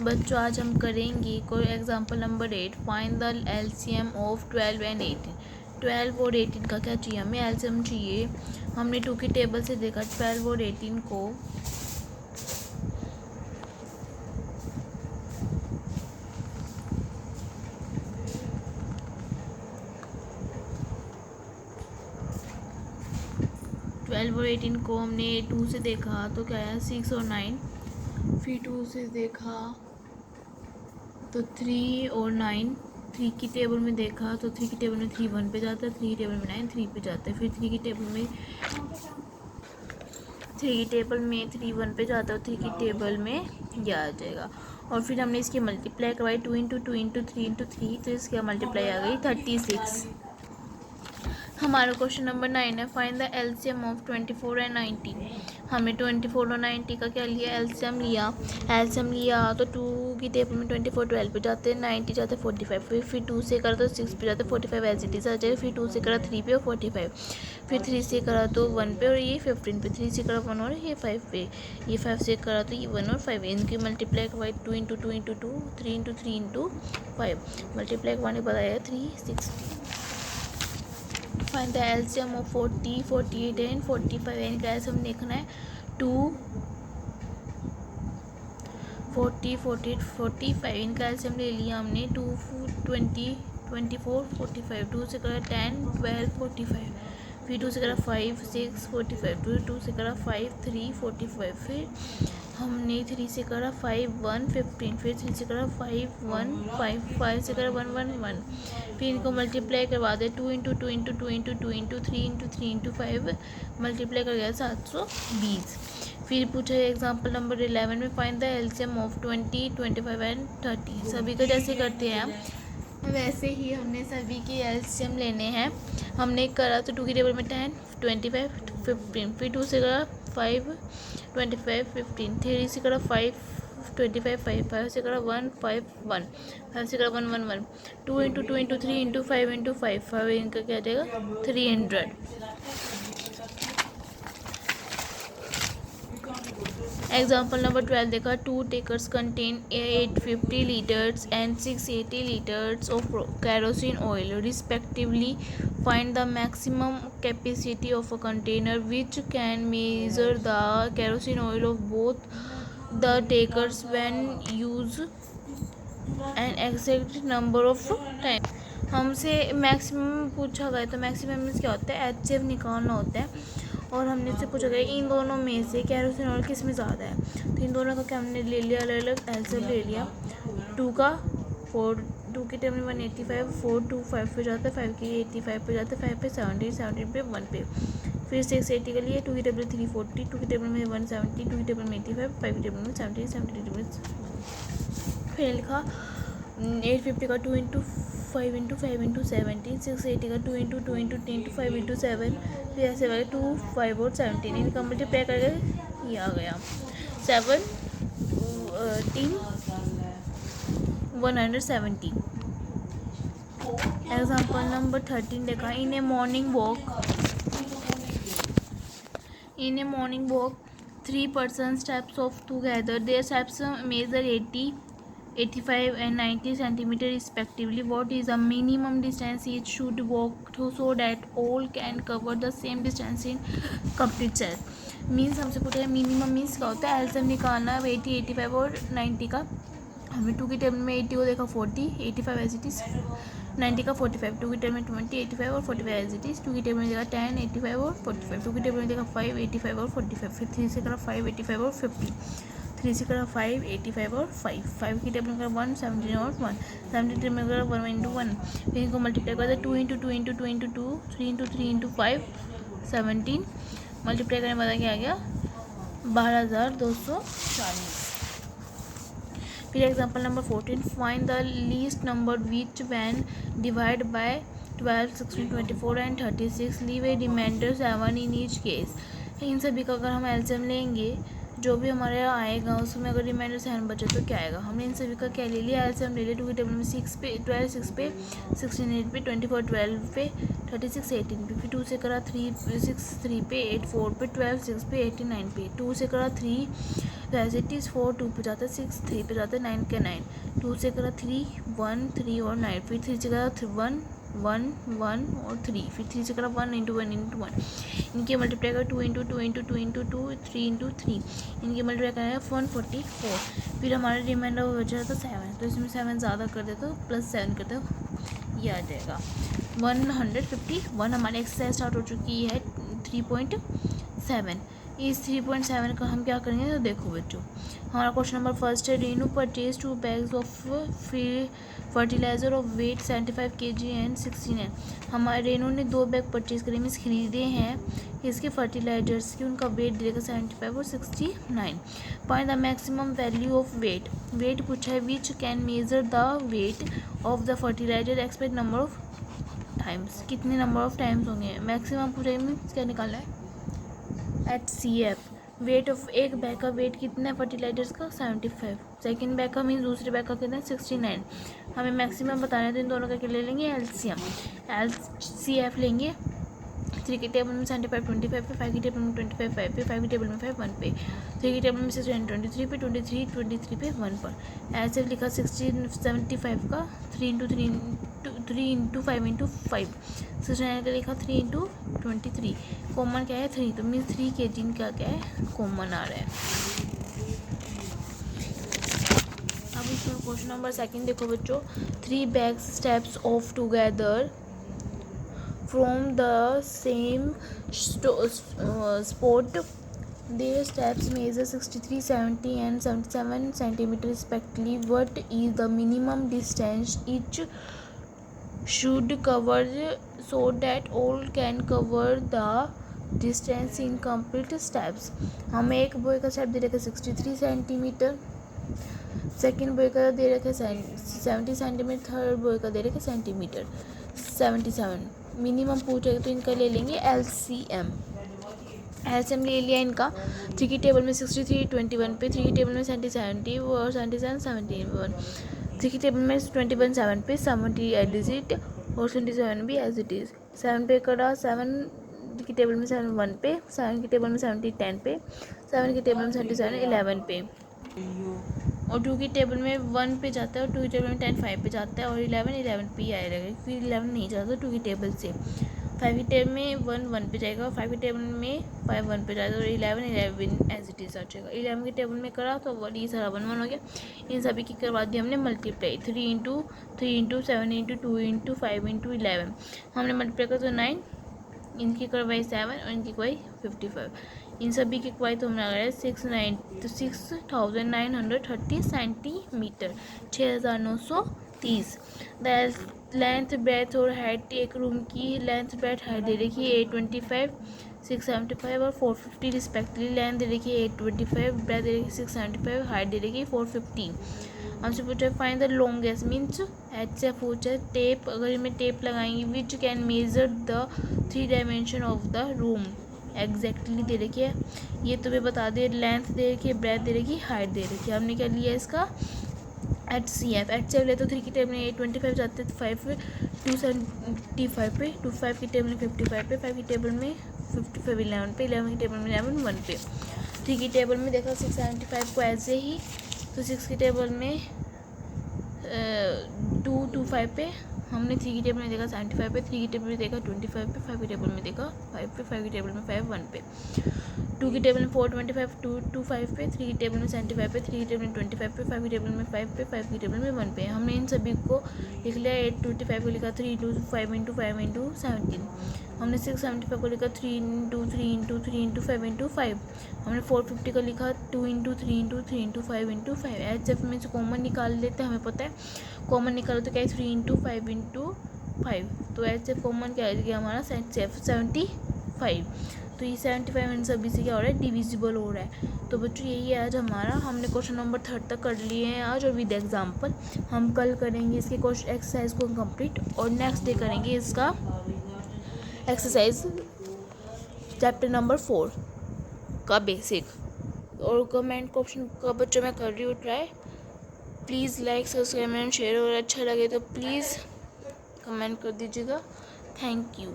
बच्चों आज हम करेंगे कोई example number 8, find the LCM of 12 and 18। 12 और 18 का क्या चाहिए, हमें एलसीएम चाहिए। हमने 2 की टेबल से देखा 12 और 18 को। ट्वेल्व और 18 को हमने 2 से देखा तो क्या है 6 और 9, फिर 2 से देखा तो 3 और 9, 3 की टेबल में देखा तो 3 की टेबल में 3 1 पे जाता है, 3 की टेबल में 9 3 पे जाता है, फिर 3 की टेबल में 3 1 पे जाता है, 3 की टेबल में यह आ जाएगा। और फिर हमने इसकी मल्टीप्लाई करवाई 2 इंटू 2 इंटू 3 इंटू 3, तो इसकी मल्टीप्लाई आ गई 36। हमारा क्वेश्चन नंबर 9 है, find the LCM of 24 and 90। हमें 24 और 90 का क्या लिया, एलसीएम लिया तो 2 की टेबल में 24 12 पे जाते हैं, 90 जाते हैं 45, फिर 2 से करा तो 6 पे जाते हैं, 45 एज इट इज आ जाएगा, फिर 2 से करा 3 पे और 45, फिर 3 से करा तो 1 पे और ये 15 पे, 3 से करा 1 और ये 5 पे, ये 5 से करा तो ये 1 और 5, इनकी मल्टीप्लाई करवाई 2 into 2 into 2 3 into 3 into 5, multiply करवाने के बाद आया 360। Find the LCM of 40 48 and 45। इनका एलसीएम देखना है 2 40 48 45। इनका एलसीएम ले लिया हमने 2 20 24 45, 2 से करा 10 12 45, फिर 2 से करा 5 6 45, फिर 2 से करा 5 3 45, फिर हमने 3 से करा 5 1 15, फिर 3 से करा 5 1 5 5 से करा 1 1 1, फिर इनको मल्टीप्लाई करवा दे 2 into 2 into 2 into 2 into 3 into 3 into 5, multiply कर गया 720। फिर पूछा है एग्जाम्पल नंबर 11 में, find the LCM of 20 25 and 30। सभी को जैसे करते हैं वैसे ही हमने सभी के एलसीएम लेने हैं। हमने करा तो 2 की टेबल में 10 25 15, फिर 2 से करा 5 25 15, 3 से करा 5 25 5, 5 से करा 1 5 1, 5 से करा 1 1 1, 2 इंटू 2 इंटू 3 इंटू 5 इंटू 5, 5 इनका क्या आ जाएगा 300। एग्जाम्पल नंबर 12 देखा, 2 takers contain 850 litres and 680 litres of kerosene oil respectively. Find the maximum capacity of a container which can measure the kerosene oil of both the takers when used an exact number of time। हमसे maximum पूछा गया तो maximum means क्या होता है, HCF निकालना होता है। और हमने से पूछा गया इन दोनों में से केरोसिन ऑयल किस में ज़्यादा है, तो इन दोनों का क्या हमने ले लिया, अलग अलग एलसीएम ले लिया। 2 का 2 की टेबल में 185, 4 2 5 पे जाता है, 5 की 85 पे जाता है, 5 पे 70 70 पे 1 पे, फिर 680 के लिए 2 की टेबल 340, 2 की टेबल में 170, 2 की टेबल में 85, 5 की टेबल में 70 70 टेबल। फिर लिखा 850 का 2 इंटू 5 इंटू 5 इंटू 17, 680 का 2 इंटू 2 इंटू 10 इंटू 5 इंटू 7, फिर ऐसे वाले 2 5 और 17, इनका मल्टीप्लाई करके ये आ गया 7 3 170। एग्जाम्पल नंबर 13 देखा, इन ए morning walk 3 person steps off together, their steps measure 80 85 and 90 centimeter respectively. What is the minimum distance each should walk to so that all can cover the same distance in complete set। Means हमसे पूछा है minimum means क्या होता है, LCM निकालना है 80 85 और 90 का। हमें 2 की टेबल में 80 को देखा 40 85 एज इट इज़, 90 का 45, 2 की टेबल में 20 85 और 45 एज इट इज़, 2 की टेबल में देखा 10 85 और 45, 2 की टेबल में देखा 5 85 और 45, फिर 3 से करा 5 85 और 50, 3 से करा 5 85 और 5, 5 की टेबल में करा 1 17 और 1, 17 टेबल में करा 1 इंटू 1, फिर इनको मल्टीप्लाई करते 2 into 2 into 2 into 2 3 into 3 into 5 17, multiply करने बाद क्या आ गया 12240। फिर example number 14, find the least number which when divide by 12 16 24 and 36 leave a remainder 7 in each case. इन सभी का अगर हम एलसीएम लेंगे जो भी हमारे आएगा उसमें अगर रिमाइंडर 7 बचे तो क्या आएगा। हमने इन सभी का क्या ले लिया, एलसीएम ले लिया। 2 की टेबल में 6 पे 12 6 पे 16 8 पे 24 12 पे 36 18 पे, फिर 2 से करा 3 6 3 पे 8 4 पे 12 6 पे 18 9 पे, 2 से करा 3 एज इट इज़ 4 2 पे जाता है 6 3 पे जाता है 9 के 9, 2 से करा 3 1 3 और 9, फिर 3 से करा 1 1 1 और 3, फिर 3 से करा 1 इंटू 1 इंटू 1, इनके मल्टीप्लाई कर 2 इंटू 2 इंटू 2 इंटू 2 3 इंटू 3, इनके मल्टीप्लाई करेंगे 144, फिर हमारा रिमाइंडर बचा था 7, तो इसमें 7 ज़्यादा कर दे तो +7 कर दो, ये आ जाएगा 151। हमारी एक्सरसाइज स्टार्ट हो चुकी है 3.7। इस 3.7 का हम क्या करेंगे तो देखो बच्चों, हमारा क्वेश्चन नंबर फर्स्ट है, Renu purchase 2 bags of fertiliser of weight 75 kg and 69। हमारे रेनू ने 2 बैग परचेज करे, मीन्स खरीदे हैं इसके फर्टिलाइजर्स की, उनका वेट देगा 75 और 69। Find the maximum value of weight, weight पूछा है which can measure the weight of the fertiliser, expect number of times, कितने नंबर ऑफ टाइम्स होंगे, मैक्सिमम पूछा है मीन्स क्या निकालना है HCF, वेट ऑफ एक बैग का वेट कितना है फर्टिलाइजर्स का 75, सेकंड बैग का मीन्स दूसरे बैग का कितना है 69, हमें मैक्सिमम बताना है तो इन दोनों का क्या ले लेंगे LCM, LCF लेंगे। 3 की टेबल में 75 25 पे, 5 की टेबल में 25 5 पे, 5 की टेबल में 5 1 पे, 3 की टेबल में 16 23 पे, 23 पे 1 पर, ऐसे लिखा 16 75 का 3 इंटू 5 इंटू 5, 69 का लिखा 3 इंटू 23, कॉमन क्या है 3, तो मीन्स 3 kg का क्या है कॉमन आ रहा है। अब इसमें क्वेश्चन नंबर सेकंड देखो बच्चों, 3 bags steps off together from the same spot, their steps measure 63 70 and 77 centimeter respectively. What is the minimum distance each should cover so that all can cover the distance in complete steps। हमें एक boy का step दे रखा है 63 centimetre, second boy का दे रखा है 70 centimetre, third boy का दे रखा है सेंटीमीटर 77, मिनिमम पूछेगा तो इनका ले लेंगे LCM ले लिया इनका। 3 की टेबल में 63 21 पे, 3 की टेबल में 70 और 77 71, 3 की टेबल में 21 7 पे, 70 एज इज इट और 77 भी एज इट इज़, 7 पे करा 7 की टेबल में 7 1 पे, 7 की टेबल में 70 10 पे, 7 की टेबल में 77 11 पे, और 2 की टेबल में 1 पे जाता है और 2 की टेबल में 10 5 पे जाता है और 11 पे ही आएगा, फिर 11 नहीं जाता 2 की टेबल से, 5 की टेबल में 1 1 पे जाएगा, 5 की टेबल में 5 1 पे जाएगा और 11 एज इट इज़ आ जाएगा। 11 की टेबल में करा तो ये सारा 1 1 हो गया, इन सभी की करवा दी हमने multiply, 3 into 7 into 2 into 5 into 11, हमने मल्टीप्लाई कर तो 9, इनकी करवाई 7 और इनकी करवाई 55, इन सभी की करवाई तो हमने लगाया 6930 सेंटीमीटर, 6930। द लेंथ ब्रेथ और हाइट, एक रूम की लेंथ ब्रेथ हाइट दे रखी है 825 675 और 450 रिस्पेक्टिवली, लेंथ दे रखी है 825, ब्रेथ दे रखी 675, हाइट दे रखी है 450। हमसे पूछा है find the longest, means HCF पूछा है टेप, अगर इनमें टेप लगाएंगे विच can measure the 3 dimension of the room, exactly they रखी है, ये तुम्हें बता दे, लेंथ दे रखी है, ब्रेथ दे रखी है, हाइट दे रखी है, हमने क्या लिया इसका HCF ले तो 3 की टेबल में 825 जाते हैं, 5 275 पे, 5 की टेबल में 55 पे, 5 की टेबल में 55 11 पे, 11 की टेबल में 11 1 पे, 3 की टेबल में देखा 675 को ऐसे ही, तो 6 की टेबल में 225 पे, हमने 3 की टेबल में देखा 75 पे, 3 की टेबल में देखा 25 पे, 5 की टेबल में देखा 5 पे, 5 की टेबल में 5 1 पे, 2 की टेबल में 425 225 पे, 3 की टेबल में 75 पे, 3 की टेबल में 25 पे, 5 की टेबल में 5 पे, 5 की टेबल में 1 पे, हमने इन सभी को लिख लिया। 825 को लिखा 3 इंटू 5 इंटू 5 इंटू 17, हमने 675 को लिखा 3 इंटू 3 इंटू 3 इंटू 5 इंटू 5, हमने 450 का लिखा 2 into 3 into 3 into 5 into 5, HCF में से कॉमन निकाल लेते हैं, हमें पता है कॉमन निकालो तो क्या है 3 इंटू 5 इंटू 5, तो HCF कॉमन क्या है हमारा 75, तो ये 75 इन सभी से क्या हो रहा है डिविजिबल हो रहा है। तो बच्चों यही है आज हमारा, हमने क्वेश्चन नंबर 3 तक कर लिए हैं आज और विद एग्जाम्पल, हम कल करेंगे इसके क्वेश्चन एक्सरसाइज को कंप्लीट और नेक्स्ट डे करेंगे इसका एक्सरसाइज चैप्टर नंबर 4 का बेसिक। और कमेंट का ऑप्शन का बच्चों मैं कर रही हूँ try. Please like subscribe and share, और अच्छा लगे तो प्लीज़ कमेंट कर दीजिएगा। Thank you.